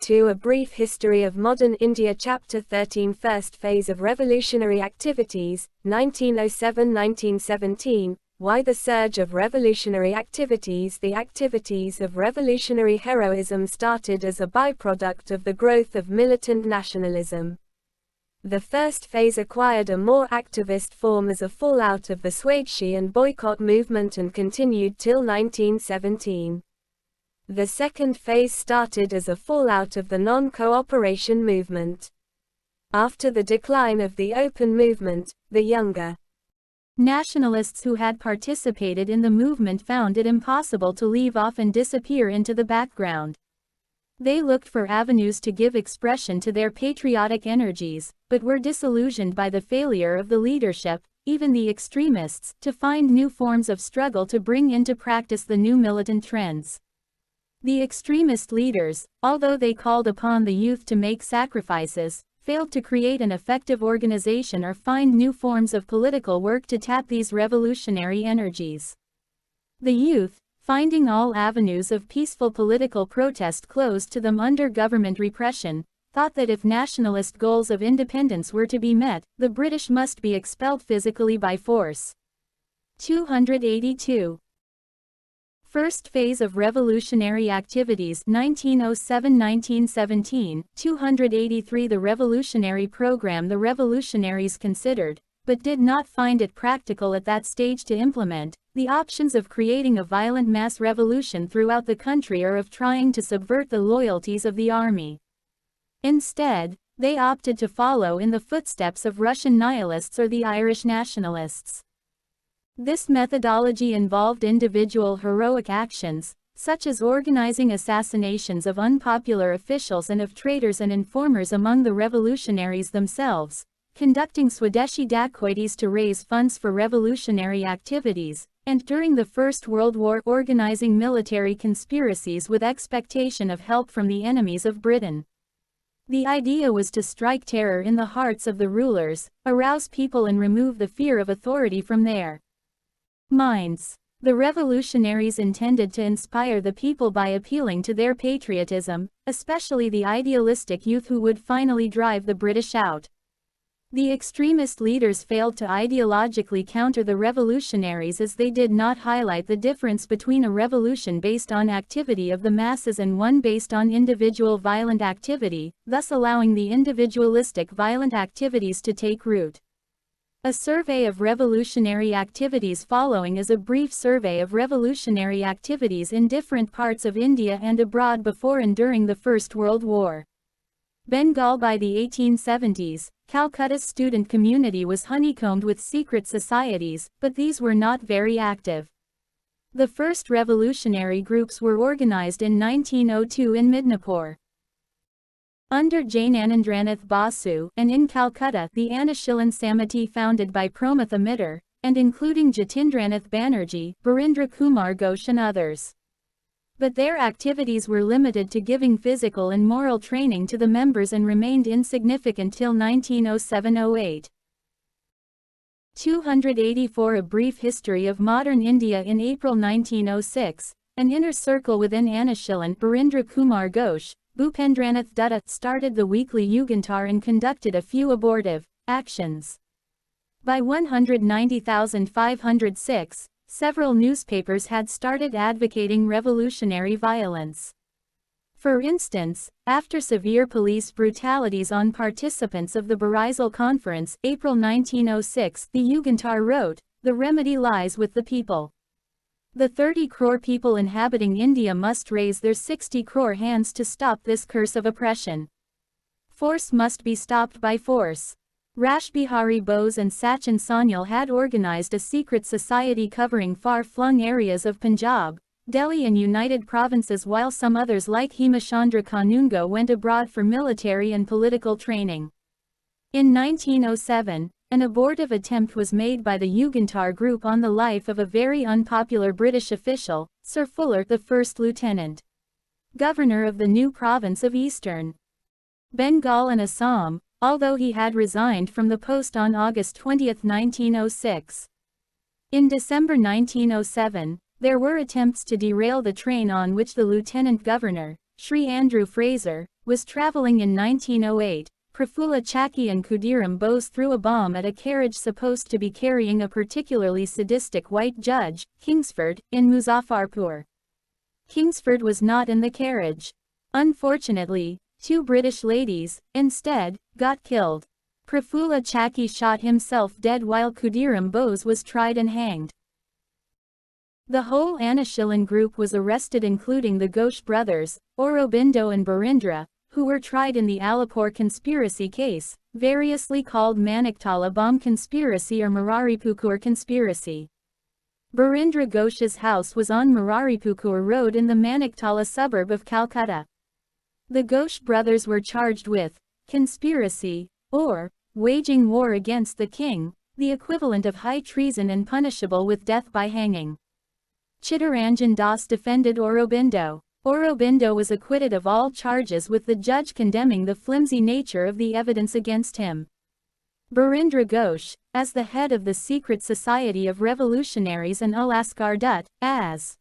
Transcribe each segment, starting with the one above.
2 A Brief History of Modern India Chapter 13 First Phase of Revolutionary Activities, 1907–1917, Why the Surge of Revolutionary Activities The activities of revolutionary heroism started as a byproduct of the growth of militant nationalism. The first phase acquired a more activist form as a fallout of the Swadeshi and boycott movement and continued till 1917. The second phase started as a fallout of the non-cooperation movement. After the decline of the open movement, the younger nationalists who had participated in the movement found it impossible to leave off and disappear into the background. They looked for avenues to give expression to their patriotic energies, but were disillusioned by the failure of the leadership, even the extremists, to find new forms of struggle to bring into practice the new militant trends. The extremist leaders, although they called upon the youth to make sacrifices, failed to create an effective organization or find new forms of political work to tap these revolutionary energies. The youth, finding all avenues of peaceful political protest closed to them under government repression, thought that if nationalist goals of independence were to be met, the British must be expelled physically by force. 282. First Phase of Revolutionary Activities 1907–1917, 283 The revolutionary program the revolutionaries considered, but did not find it practical at that stage to implement, the options of creating a violent mass revolution throughout the country or of trying to subvert the loyalties of the army. Instead, they opted to follow in the footsteps of Russian nihilists or the Irish nationalists. This methodology involved individual heroic actions, such as organizing assassinations of unpopular officials and of traitors and informers among the revolutionaries themselves, conducting Swadeshi dacoities to raise funds for revolutionary activities, and during the First World War organizing military conspiracies with expectation of help from the enemies of Britain. The idea was to strike terror in the hearts of the rulers, arouse people and remove the fear of authority from their minds. The revolutionaries intended to inspire the people by appealing to their patriotism, especially the idealistic youth who would finally drive the British out. The extremist leaders failed to ideologically counter the revolutionaries as they did not highlight the difference between a revolution based on activity of the masses and one based on individual violent activity, thus allowing the individualistic violent activities to take root. A survey of revolutionary activities following is a brief survey of revolutionary activities in different parts of India and abroad before and during the First World War. Bengal. By the 1870s, Calcutta's student community was honeycombed with secret societies, but these were not very active. The first revolutionary groups were organized in 1902 in Midnapore under Jnanendranath Basu, and in Calcutta the Anushilan Samiti founded by Promatha Mitter, and including Jatindranath Banerjee, Barindra Kumar Ghosh and others. But their activities were limited to giving physical and moral training to the members and remained insignificant till 1907–08. 284 A Brief History of Modern India in April 1906, an inner circle within Anushilan Barindra Kumar Ghosh, Bhupendranath Dutta started the weekly Yugantar and conducted a few abortive actions. By 190,506, several newspapers had started advocating revolutionary violence. For instance, after severe police brutalities on participants of the Barisal Conference, April 1906, the Yugantar wrote, "The remedy lies with the people. The 30 crore people inhabiting India must raise their 60 crore hands to stop this curse of oppression. Force must be stopped by force." Rashbihari Bose and Sachin Sanyal had organized a secret society covering far-flung areas of Punjab, Delhi and United Provinces, while some others like Hemachandra Kanungo went abroad for military and political training. In 1907, an abortive attempt was made by the Yugantar group on the life of a very unpopular British official, Sir Fuller, the first lieutenant governor of the new province of Eastern Bengal and Assam, although he had resigned from the post on August 20, 1906. In December 1907, there were attempts to derail the train on which the lieutenant governor, Sri Andrew Fraser, was traveling in 1908, Prafulla Chakki and Khudiram Bose threw a bomb at a carriage supposed to be carrying a particularly sadistic white judge, Kingsford, in Muzaffarpur. Kingsford was not in the carriage. Unfortunately, two British ladies, instead, got killed. Prafulla Chakki shot himself dead while Khudiram Bose was tried and hanged. The whole Anushilin group was arrested, including the Ghosh brothers, Aurobindo and Barindra, who were tried in the Alipore conspiracy case, variously called Maniktala bomb conspiracy or Muraripukur conspiracy. Barindra Ghosh's house was on Muraripukur Road in the Maniktala suburb of Calcutta. The Ghosh brothers were charged with conspiracy, or waging war against the king, the equivalent of high treason and punishable with death by hanging. Chittaranjan Das defended Aurobindo. Aurobindo was acquitted of all charges, with the judge condemning the flimsy nature of the evidence against him. Barindra Ghosh, as the head of the Secret Society of Revolutionaries and Ulaskar Dutt, as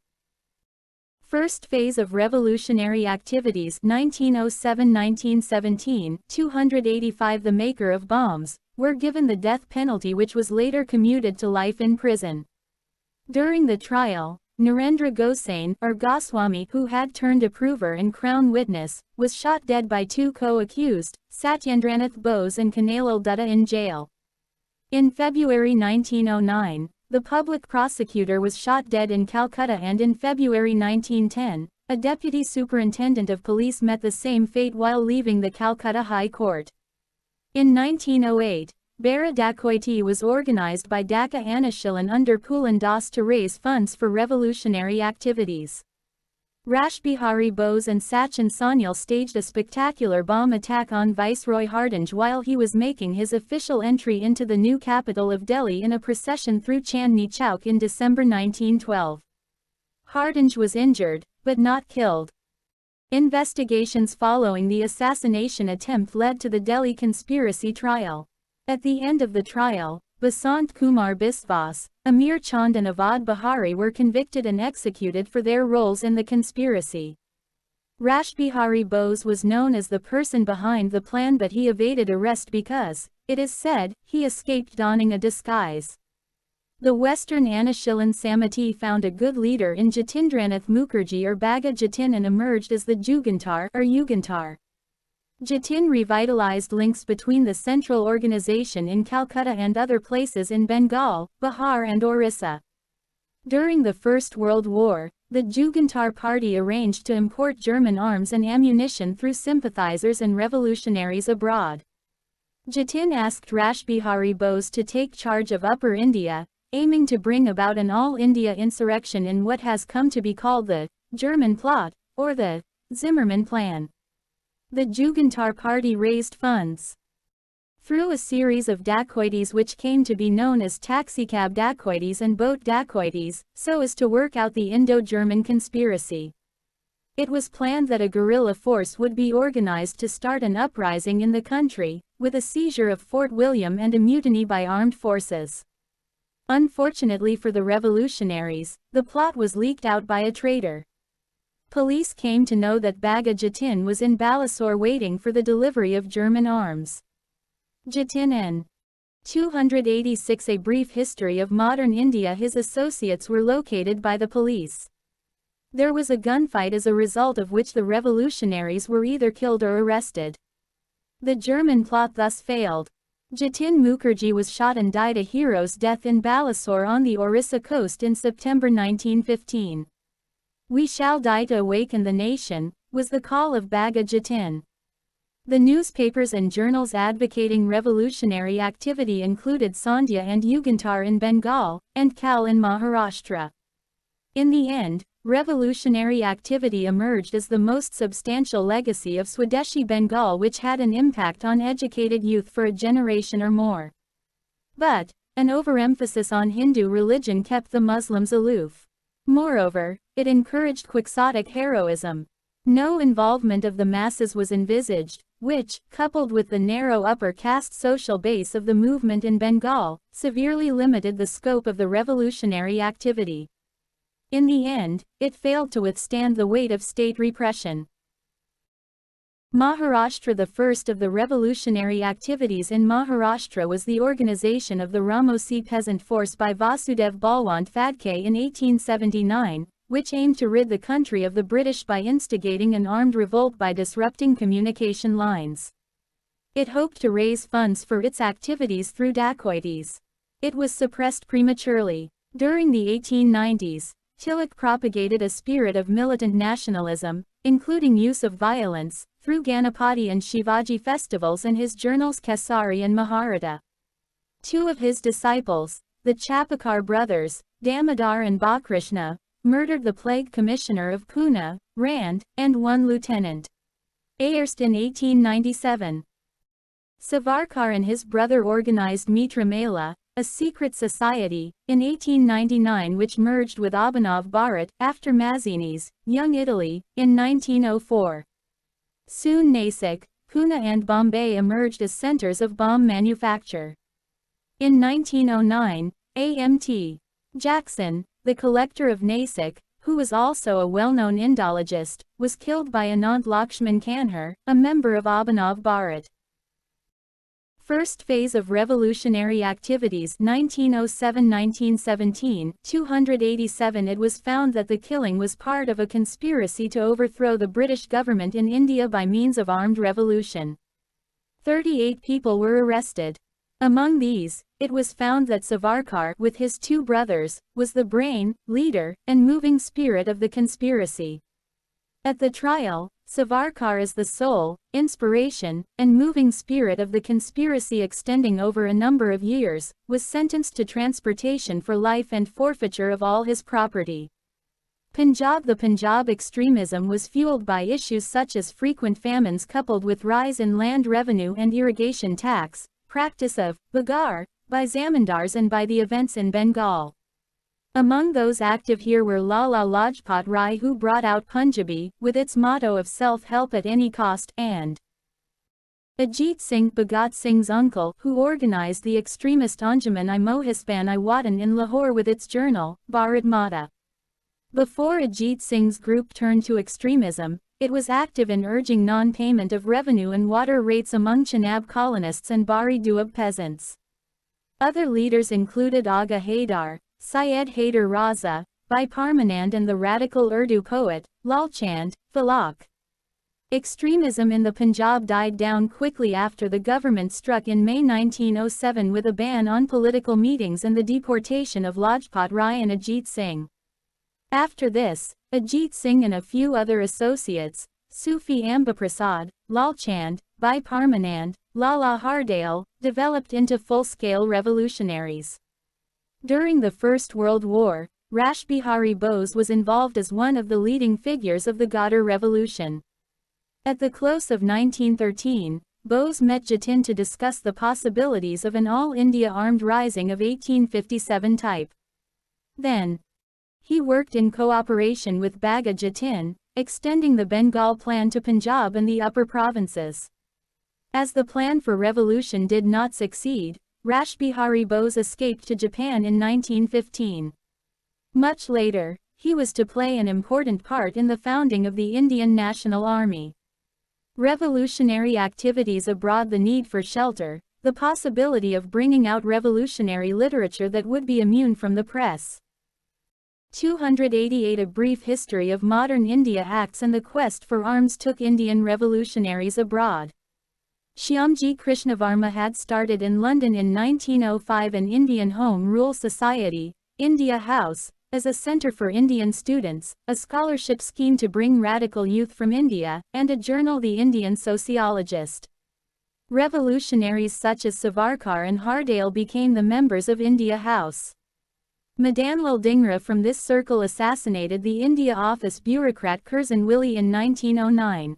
first phase of revolutionary activities 1907–1917, 285 the maker of bombs, were given the death penalty, which was later commuted to life in prison. During the trial, Narendra Gosain, or Goswami, who had turned approver and crown witness, was shot dead by two co-accused, Satyendranath Bose and Kanalal Dutta, in jail. In February 1909, the public prosecutor was shot dead in Calcutta, and in February 1910, a deputy superintendent of police met the same fate while leaving the Calcutta High Court. In 1908, Bara Dacoity was organized by Dhaka Anushilin under Poolan Das to raise funds for revolutionary activities. Rashbihari Bose and Sachin Sanyal staged a spectacular bomb attack on Viceroy Hardinge while he was making his official entry into the new capital of Delhi in a procession through Chandni Chowk in December 1912. Hardinge was injured, but not killed. Investigations following the assassination attempt led to the Delhi conspiracy trial. At the end of the trial, Basant Kumar Biswas, Amir Chand and Avad Bahari were convicted and executed for their roles in the conspiracy. Rashbihari Bose was known as the person behind the plan, but he evaded arrest because, it is said, he escaped donning a disguise. The Western Anushilin Samiti found a good leader in Jatindranath Mukherjee or Baga Jatin and emerged as the Jugantar or Yugantar. Jatin revitalized links between the central organization in Calcutta and other places in Bengal, Bihar and Orissa. During the First World War, the Jugantar Party arranged to import German arms and ammunition through sympathizers and revolutionaries abroad. Jatin asked Rashbihari Bose to take charge of Upper India, aiming to bring about an all-India insurrection in what has come to be called the German Plot, or the Zimmermann Plan. The Jugantar Party raised funds through a series of dacoities which came to be known as taxicab dacoities and boat dacoities, so as to work out the Indo-German conspiracy. It was planned that a guerrilla force would be organized to start an uprising in the country, with a seizure of Fort William and a mutiny by armed forces. Unfortunately for the revolutionaries, the plot was leaked out by a traitor. Police came to know that Baga Jatin was in Balasore waiting for the delivery of German arms. Jatin n. 286 A Brief History of Modern India. His associates were located by the police. There was a gunfight as a result of which the revolutionaries were either killed or arrested. The German plot thus failed. Jatin Mukherjee was shot and died a hero's death in Balasore on the Orissa coast in September 1915. "We shall die to awaken the nation," was the call of Baga Jatin. The newspapers and journals advocating revolutionary activity included Sandhya and Yugantar in Bengal, and Kal in Maharashtra. In the end, revolutionary activity emerged as the most substantial legacy of Swadeshi Bengal, which had an impact on educated youth for a generation or more. But an overemphasis on Hindu religion kept the Muslims aloof. Moreover, it encouraged quixotic heroism. No involvement of the masses was envisaged, which, coupled with the narrow upper caste social base of the movement in Bengal, severely limited the scope of the revolutionary activity. In the end, it failed to withstand the weight of state repression. Maharashtra. The first of the revolutionary activities in Maharashtra was the organization of the Ramosi Peasant Force by Vasudev Balwant Phadke in 1879, which aimed to rid the country of the British by instigating an armed revolt by disrupting communication lines. It hoped to raise funds for its activities through dacoities. It was suppressed prematurely. During the 1890s, Tilak propagated a spirit of militant nationalism, including use of violence, through Ganapati and Shivaji festivals and his journals Kesari and Maharata. Two of his disciples, the Chapakar brothers, Damodar and Bakrishna, murdered the plague commissioner of Pune, Rand, and one lieutenant Ayerst in 1897. Savarkar and his brother organized Mitra Mela, a secret society, in 1899 which merged with Abhinav Bharat, after Mazzini's Young Italy, in 1904. Soon Nasik, Pune and Bombay emerged as centers of bomb manufacture. In 1909, A.M.T. Jackson, the collector of Nasik, who was also a well-known Indologist, was killed by Anant Lakshman Kanhar, a member of Abhinav Bharat. First phase of revolutionary activities 1907–1917, 287. It was found that the killing was part of a conspiracy to overthrow the British government in India by means of armed revolution. 38 people were arrested. Among these, it was found that Savarkar, with his two brothers, was the brain, leader, and moving spirit of the conspiracy. At the trial, Savarkar is the soul, inspiration, and moving spirit of the conspiracy extending over a number of years, was sentenced to transportation for life and forfeiture of all his property. Punjab. The Punjab extremism was fueled by issues such as frequent famines coupled with rise in land revenue and irrigation tax, practice of bagar by zamindars and by the events in Bengal. Among those active here were Lala Lajpat Rai, who brought out Punjabi, with its motto of self-help at any cost, and Ajit Singh, Bhagat Singh's uncle, who organized the extremist Anjuman-i Mohisban-i Watan in Lahore with its journal, Bharat Mata. Before Ajit Singh's group turned to extremism, it was active in urging non-payment of revenue and water rates among Chenab colonists and Bari Doab peasants. Other leaders included Agha Haidar, Syed Haider Raza, Bhai Parmanand and the radical Urdu poet, Lalchand Falak. Extremism in the Punjab died down quickly after the government struck in May 1907 with a ban on political meetings and the deportation of Lajpat Rai and Ajit Singh. After this, Ajit Singh and a few other associates, Sufi Ambaprasad, Lalchand, Bhai Parmanand, Lala Hardale, developed into full-scale revolutionaries. During the First World War, Rashbihari Bose was involved as one of the leading figures of the Ghadar Revolution. At the close of 1913, Bose met Jatin to discuss the possibilities of an all-India armed rising of 1857 type. Then, he worked in cooperation with Bhagat Jatin, extending the Bengal plan to Punjab and the upper provinces. As the plan for revolution did not succeed, Rashbihari Bose escaped to Japan in 1915. Much later, he was to play an important part in the founding of the Indian National Army. Revolutionary activities abroad. The need for shelter, the possibility of bringing out revolutionary literature that would be immune from the press. 288. A brief history of modern India. Acts and the quest for arms took Indian revolutionaries abroad. Shyamji Krishnavarma had started in London in 1905 an Indian Home Rule Society, India House, as a centre for Indian students, a scholarship scheme to bring radical youth from India, and a journal, The Indian Sociologist. Revolutionaries such as Savarkar and Hardale became the members of India House. Madanlal Dhingra from this circle assassinated the India Office bureaucrat Curzon Willey in 1909.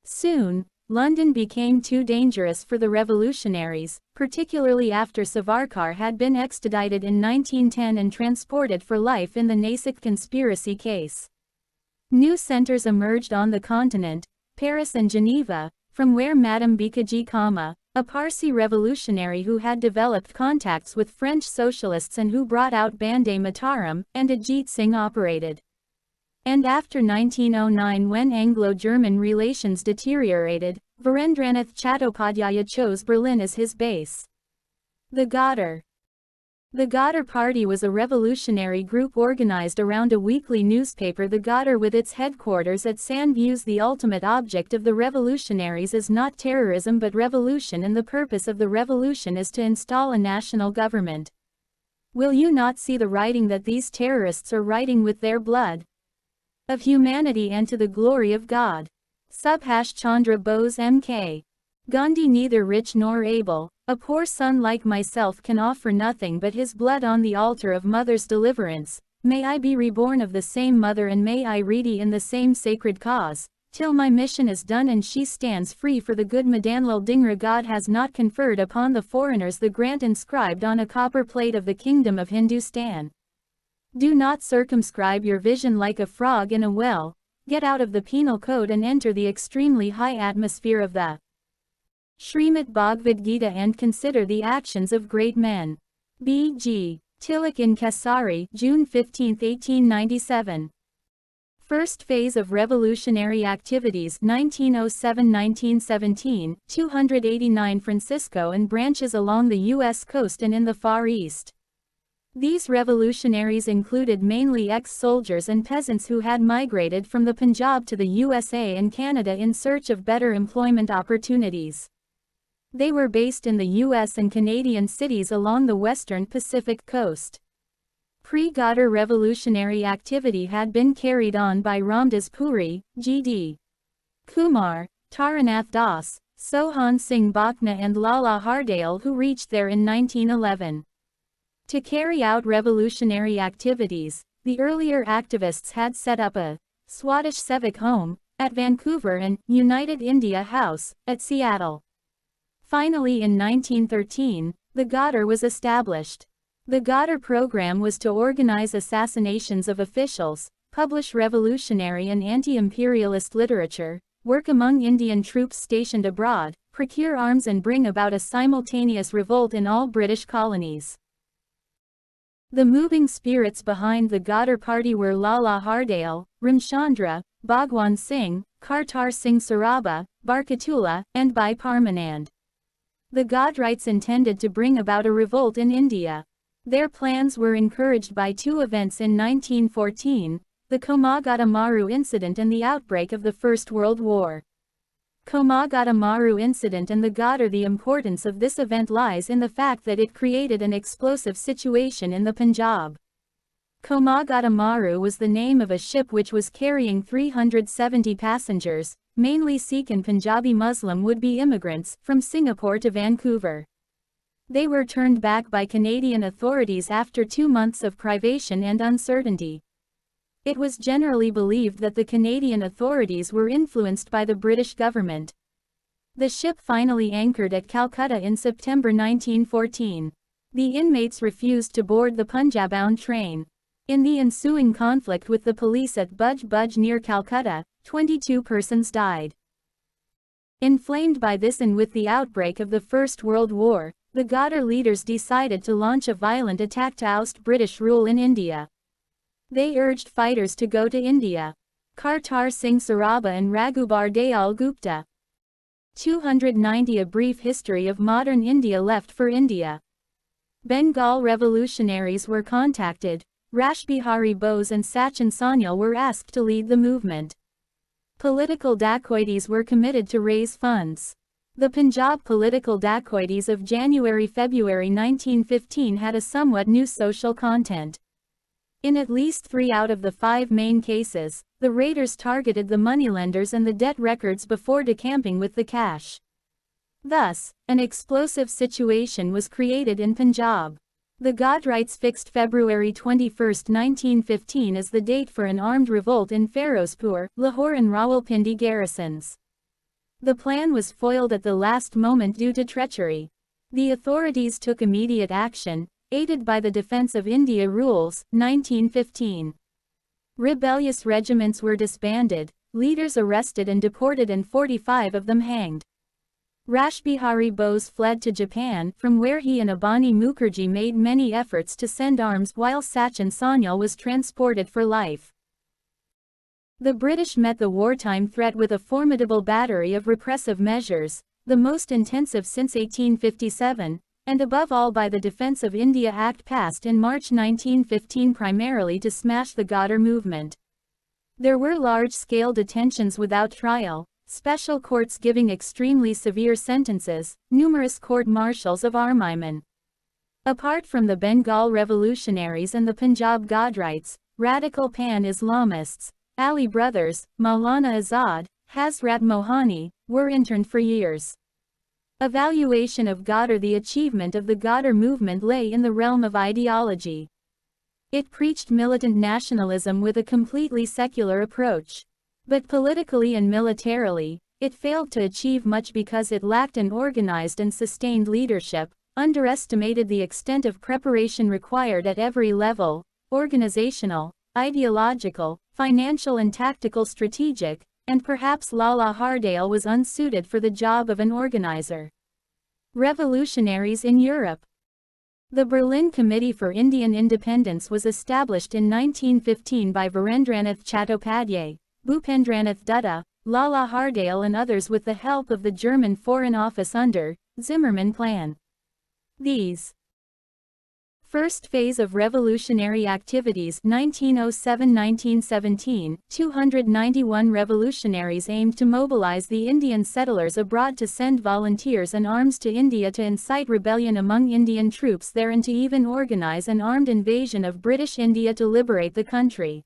Soon, London became too dangerous for the revolutionaries, particularly after Savarkar had been extradited in 1910 and transported for life in the Nasik conspiracy case. New centers emerged on the continent, Paris and Geneva, from where Madame Bikaji Kama, a Parsi revolutionary who had developed contacts with French socialists and who brought out Bande Mataram, and Ajit Singh operated. And after 1909, when Anglo-German relations deteriorated, Virendranath Chattopadhyaya chose Berlin as his base. The Ghadar. The Ghadar Party was a revolutionary group organized around a weekly newspaper. The Ghadar, with its headquarters at Sand, views the ultimate object of the revolutionaries as not terrorism but revolution, and the purpose of the revolution is to install a national government. Will you not see the writing that these terrorists are writing with their blood? Of humanity and to the glory of God. Subhash Chandra Bose M.K. Gandhi. Neither rich nor able, a poor son like myself can offer nothing but his blood on the altar of mother's deliverance. May I be reborn of the same mother, and may I ready in the same sacred cause, till my mission is done and she stands free for the good. Madanlal Dhingra. God has not conferred upon the foreigners the grant inscribed on a copper plate of the kingdom of Hindustan. Do not circumscribe your vision like a frog in a well. Get out of the penal code and enter the extremely high atmosphere of the Srimad Bhagavad Gita and consider the actions of great men. B.G. Tilak in Kesari, June 15, 1897. First phase of revolutionary activities 1907–1917, 289 Francisco and branches along the U.S. coast and in the Far East. These revolutionaries included mainly ex-soldiers and peasants who had migrated from the Punjab to the USA and Canada in search of better employment opportunities. They were based in the U.S. and Canadian cities along the western Pacific coast. Pre-Ghadar revolutionary activity had been carried on by Ramdas Puri, G.D. Kumar, Taranath Das, Sohan Singh Bhakna and Lala Hardale, who reached there in 1911. To carry out revolutionary activities, the earlier activists had set up a Swadesh Sevak Home at Vancouver and United India House at Seattle. Finally, in 1913, the Ghadar was established. The Ghadar program was to organize assassinations of officials, publish revolutionary and anti-imperialist literature, work among Indian troops stationed abroad, procure arms and bring about a simultaneous revolt in all British colonies. The moving spirits behind the Ghadar party were Lala Hardale, Ramchandra, Bhagwan Singh, Kartar Singh Saraba, Barkatullah, and Bhai Parmanand. The Ghadrites intended to bring about a revolt in India. Their plans were encouraged by two events in 1914, the Komagata Maru incident and the outbreak of the First World War. Komagata Maru incident and the Ghadar. The importance of this event lies in the fact that it created an explosive situation in the Punjab. Komagata Maru was the name of a ship which was carrying 370 passengers, mainly Sikh and Punjabi Muslim would-be immigrants, from Singapore to Vancouver. They were turned back by Canadian authorities after 2 months of privation and uncertainty. It was generally believed that the Canadian authorities were influenced by the British government. The ship finally anchored at Calcutta in September 1914. The inmates refused to board the Punjab-bound train. In the ensuing conflict with the police at Budge Budge near Calcutta, 22 persons died. Inflamed by this and with the outbreak of the First World War, the Ghadar leaders decided to launch a violent attack to oust British rule in India. They urged fighters to go to India. Kartar Singh Saraba and Raghubar Dayal Gupta. 290 A brief history of modern India left for India. Bengal revolutionaries were contacted. Rashbihari Bose and Sachin Sanyal were asked to lead the movement. Political dacoities were committed to raise funds. The Punjab political dacoities of January-February 1915 had a somewhat new social content. In at least 3 out of the 5 main cases, the raiders targeted the moneylenders and the debt records before decamping with the cash. Thus, an explosive situation was created in Punjab. The Ghadrites fixed February 21, 1915 as the date for an armed revolt in Ferozpur, Lahore and Rawalpindi garrisons. The plan was foiled at the last moment due to treachery. The authorities took immediate action, aided by the Defense of India Rules, 1915. Rebellious regiments were disbanded, leaders arrested and deported and 45 of them hanged. Rashbihari Bose fled to Japan, from where he and Abani Mukherjee made many efforts to send arms, while Sachin Sanyal was transported for life. The British met the wartime threat with a formidable battery of repressive measures, the most intensive since 1857, and above all by the Defence of India Act passed in March 1915 primarily to smash the Ghadir movement. There were large-scale detentions without trial, special courts giving extremely severe sentences, numerous court-martials of armament. Apart from the Bengal revolutionaries and the Punjab Ghadrites, radical pan-Islamists, Ali brothers, Maulana Azad, Hazrat Mohani, were interned for years. Evaluation of Ghadir. The achievement of the Ghadir movement lay in the realm of ideology. It preached militant nationalism with a completely secular approach. But politically and militarily, it failed to achieve much because it lacked an organized and sustained leadership, underestimated the extent of preparation required at every level, organizational, ideological, financial and tactical strategic, and perhaps Lala Hardale was unsuited for the job of an organizer. Revolutionaries in Europe. The Berlin Committee for Indian Independence was established in 1915 by Virendranath Chattopadhyay, Bhupendranath Dutta, Lala Hardale and others with the help of the German Foreign Office under Zimmermann Plan. These first phase of revolutionary activities 1907–1917, 291 revolutionaries aimed to mobilize the Indian settlers abroad to send volunteers and arms to India to incite rebellion among Indian troops there and to even organize an armed invasion of British India to liberate the country.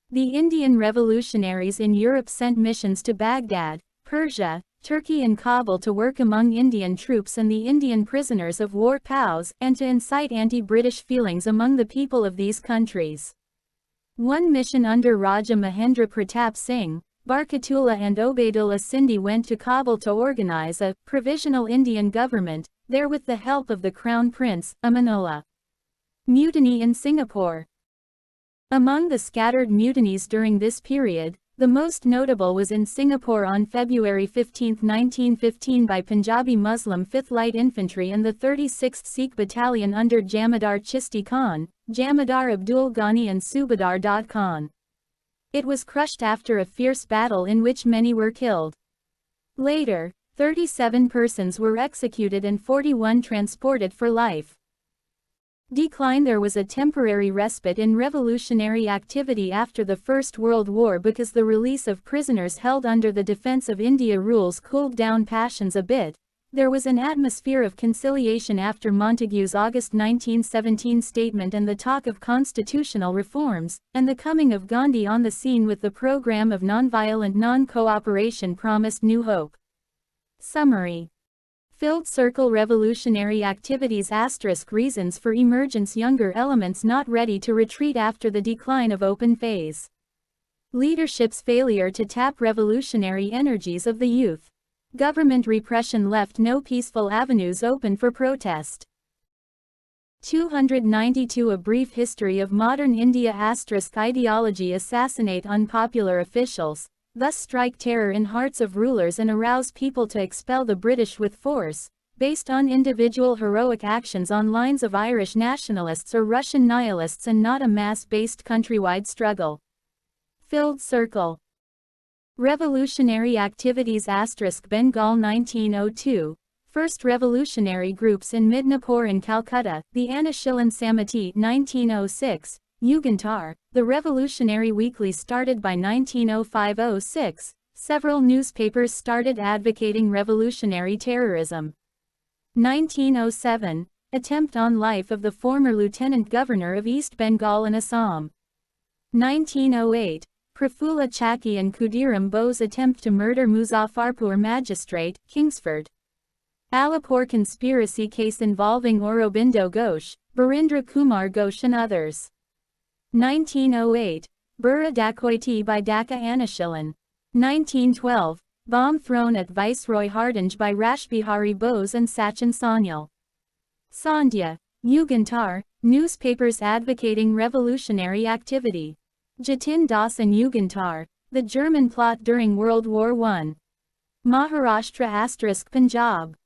The Indian revolutionaries in Europe sent missions to Baghdad, Persia, Turkey and Kabul to work among Indian troops and the Indian prisoners of war POWs, and to incite anti-British feelings among the people of these countries. One mission under Raja Mahendra Pratap Singh, Barkatullah and Obaidullah Sindhi went to Kabul to organize a provisional Indian government, there with the help of the Crown Prince, Amanullah. Mutiny in Singapore. Among the scattered mutinies during this period, the most notable was in Singapore on February 15, 1915 by Punjabi Muslim 5th Light Infantry and the 36th Sikh Battalion under Jamadar Chisti Khan, Jamadar Abdul Ghani and Subadar Dad Khan. It was crushed after a fierce battle in which many were killed. Later, 37 persons were executed and 41 transported for life. Decline. There was a temporary respite in revolutionary activity after the First World War because the release of prisoners held under the Defence of India rules cooled down passions a bit. There was an atmosphere of conciliation after Montagu's August 1917 statement and the talk of constitutional reforms, and the coming of Gandhi on the scene with the program of nonviolent non-cooperation promised new hope. Summary. Filled circle revolutionary activities ** reasons for emergence. Younger elements not ready to retreat after the decline of open phase. Leadership's failure to tap revolutionary energies of the youth. Government repression left no peaceful avenues open for protest. 292 A brief history of modern India * ideology. Assassinate unpopular officials, thus strike terror in hearts of rulers and arouse people to expel the British with force, based on individual heroic actions on lines of Irish nationalists or Russian nihilists and not a mass-based countrywide struggle. Filled circle. Revolutionary activities * Bengal 1902, first revolutionary groups in Midnapore and Calcutta, the Anushilan Samiti 1906, Yugantar, the Revolutionary Weekly started by 1905–06, several newspapers started advocating revolutionary terrorism. 1907, attempt on life of the former Lieutenant Governor of East Bengal and Assam. 1908, Prafulla Chakki and Khudiram Bose attempt to murder Muzaffarpur magistrate, Kingsford. Alipur conspiracy case involving Aurobindo Ghosh, Barindra Kumar Ghosh and others. 1908, Burra Dacoity by Dhaka Anushilan. 1912, bomb thrown at Viceroy Hardinge by Rashbihari Bose and Sachin Sanyal. Sandhya, Yugantar, newspapers advocating revolutionary activity. Jatin Das and Yugantar, the German plot during World War I. Maharashtra * Punjab.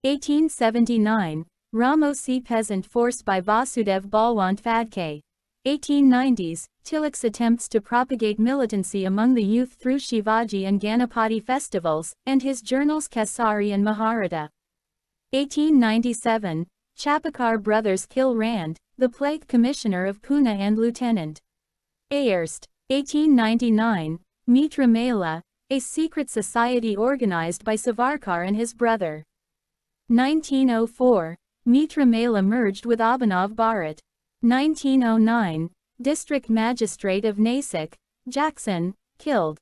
1879, Ramosi peasant force by Vasudev Balwant Phadke. 1890s, Tilak's attempts to propagate militancy among the youth through Shivaji and Ganapati festivals, and his journals Kesari and Maharata. 1897, Chapakar brothers kill Rand, the plague commissioner of Pune and Lieutenant Ayerst. 1899, Mitra Mela, a secret society organized by Savarkar and his brother. 1904, Mitra Mela merged with Abhinav Bharat. 1909, District Magistrate of Nasik, Jackson, killed.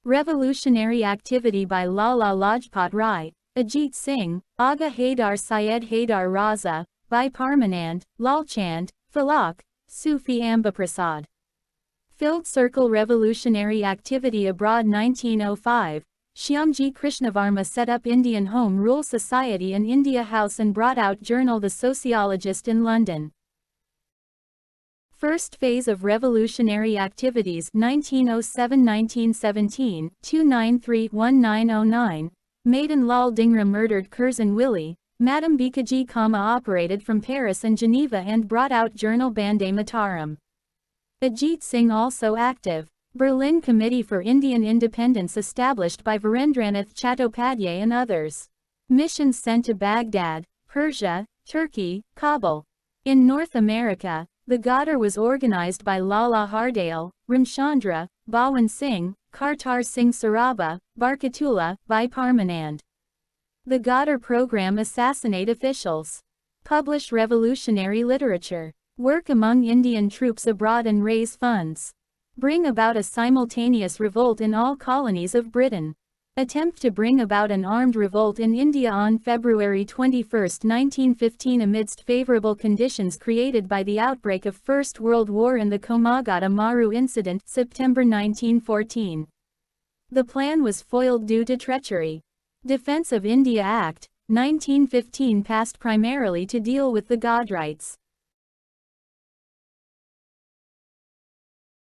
Revolutionary activity by Lala Lajpat Rai, Ajit Singh, Aga Haidar Syed Haidar Raza, Bhai Parmanand, Lalchand, Falak, Sufi Ambaprasad. Filled Circle Revolutionary activity abroad 1905, Shyamji Krishnavarma set up Indian Home Rule Society and India House and brought out journal The Sociologist in London. First phase of revolutionary activities 1907-1917, 293-1909, Maiden Lal Dhingra murdered Curzon Willie, Madame Bikaji Kama operated from Paris and Geneva and brought out journal Bande Mataram. Ajit Singh also active. Berlin Committee for Indian Independence established by Virendranath Chattopadhyay and others. Missions sent to Baghdad, Persia, Turkey, Kabul. In North America, the Ghadar was organized by Lala Hardale, Ramchandra, Bhawan Singh, Kartar Singh Saraba, Barkatullah, Bhai Parmanand. The Ghadar program assassinate officials. Publish revolutionary literature. Work among Indian troops abroad and raise funds. Bring about a simultaneous revolt in all colonies of Britain. Attempt to bring about an armed revolt in India on February 21, 1915 amidst favorable conditions created by the outbreak of First World War and the Komagata Maru incident, September 1914. The plan was foiled due to treachery. Defense of India Act, 1915 passed primarily to deal with the Godrites.